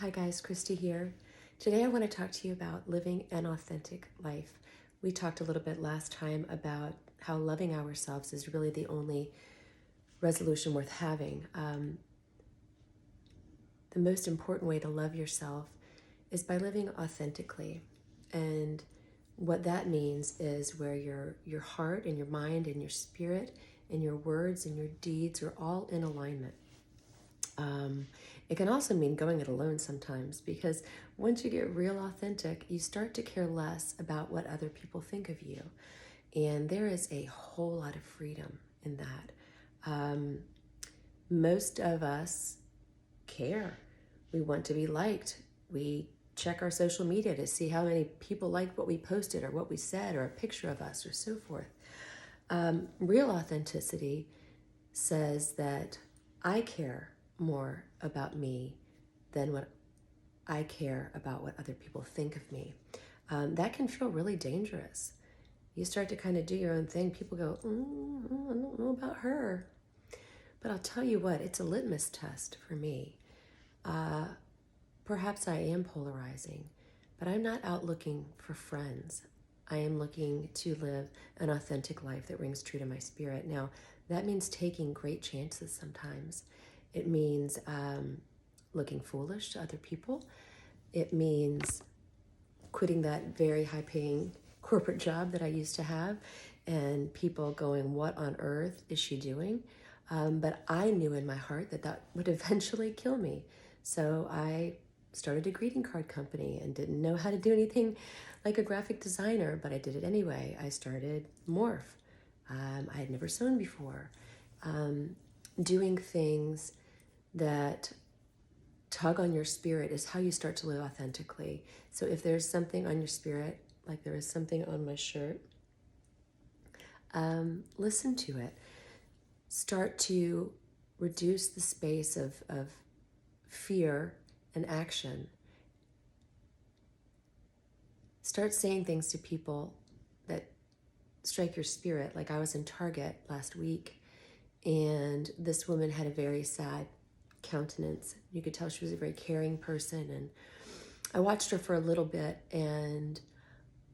Hi guys, Christy here. Today I want to talk to you about living an authentic life. We talked a little bit last time about how loving ourselves is really the only resolution worth having. The most important way to love yourself is by living authentically. And what that means is where your heart and your mind and your spirit and your words and your deeds are all in alignment. It can also mean going it alone sometimes, because once you get real authentic, you start to care less about what other people think of you. And there is a whole lot of freedom in that. Most of us care. We want to be liked. We check our social media to see how many people liked what we posted or what we said or a picture of us or so forth. Real authenticity says that I care more about me than what I care about what other people think of me. That can feel really dangerous. You start to kind of do your own thing. People go, I don't know about her. But I'll tell you what, it's a litmus test for me. Perhaps I am polarizing, but I'm not out looking for friends. I am looking to live an authentic life that rings true to my spirit. Now, that means taking great chances sometimes. It means looking foolish to other people. It means quitting that very high-paying corporate job that I used to have and people going, what on earth is she doing? But I knew in my heart that that would eventually kill me. So I started a greeting card company and didn't know how to do anything like a graphic designer, but I did it anyway. I started Morph. I had never sewn before. Doing things that tug on your spirit is how you start to live authentically. So if there's something on your spirit, like there is something on my shirt, listen to it. Start to reduce the space of fear and action. Start saying things to people that strike your spirit. Like I was in Target last week, and this woman had a very sad countenance. You could tell she was a very caring person, and I watched her for a little bit, and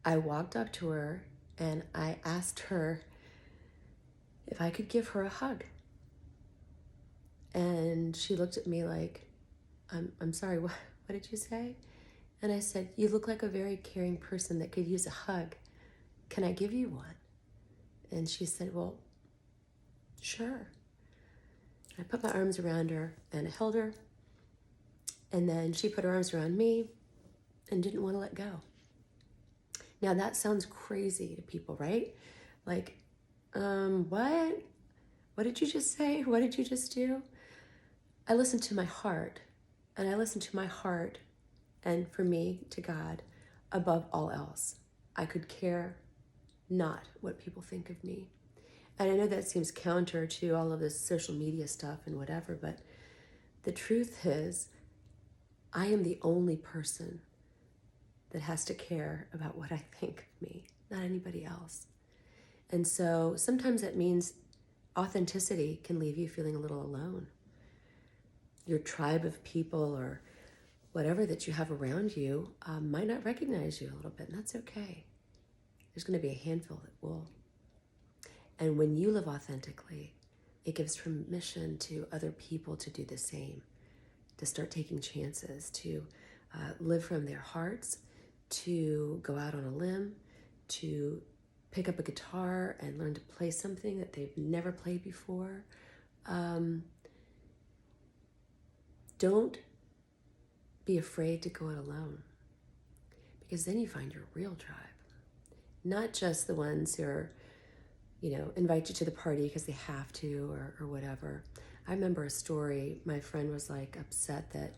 I walked up to her and I asked her if I could give her a hug. And she looked at me like, I'm sorry, what did you say? And I said, you look like a very caring person that could use a hug. Can I give you one? And she said, well, sure. I put my arms around her and I held her. And then she put her arms around me and didn't want to let go. Now that sounds crazy to people, right? Like, what? What did you just say? What did you just do? I listened to my heart, and I listened to my heart, and for me, to God, above all else. I could care not what people think of me. And I know that seems counter to all of this social media stuff and whatever, but the truth is, I am the only person that has to care about what I think of me, not anybody else. And so sometimes that means authenticity can leave you feeling a little alone. Your tribe of people or whatever that you have around you might not recognize you a little bit, and that's okay. There's going to be a handful that will. And when you live authentically, it gives permission to other people to do the same, to start taking chances, to live from their hearts, to go out on a limb, to pick up a guitar and learn to play something that they've never played before. Don't be afraid to go it alone, because then you find your real tribe. Not just the ones who are, invite you to the party because they have to or whatever. I remember a story. My friend was like upset that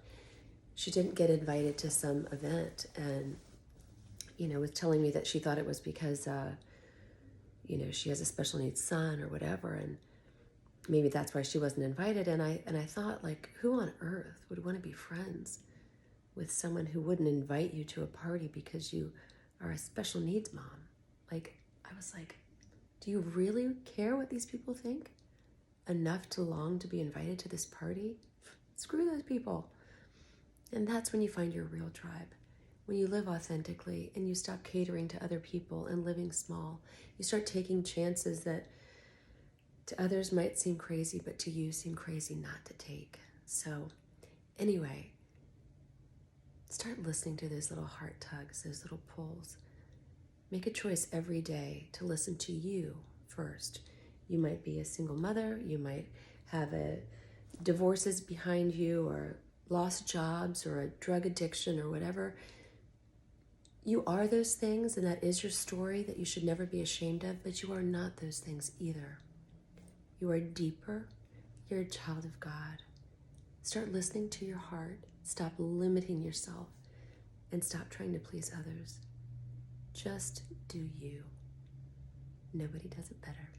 she didn't get invited to some event, and was telling me that she thought it was because she has a special needs son or whatever, and maybe that's why she wasn't invited. And I thought, like, who on earth would want to be friends with someone who wouldn't invite you to a party because you are a special needs mom? Like, I was like, do you really care what these people think enough to long to be invited to this party? Screw those people. And that's when you find your real tribe. When you live authentically and you stop catering to other people and living small, you start taking chances that to others might seem crazy, but to you seem crazy not to take. So anyway, start listening to those little heart tugs, those little pulls. Make a choice every day to listen to you first. You might be a single mother, you might have divorces behind you, or lost jobs, or a drug addiction, or whatever. You are those things, and that is your story that you should never be ashamed of, but you are not those things either. You are deeper. You're a child of God. Start listening to your heart. Stop limiting yourself, and stop trying to please others. Just do you. Nobody does it better.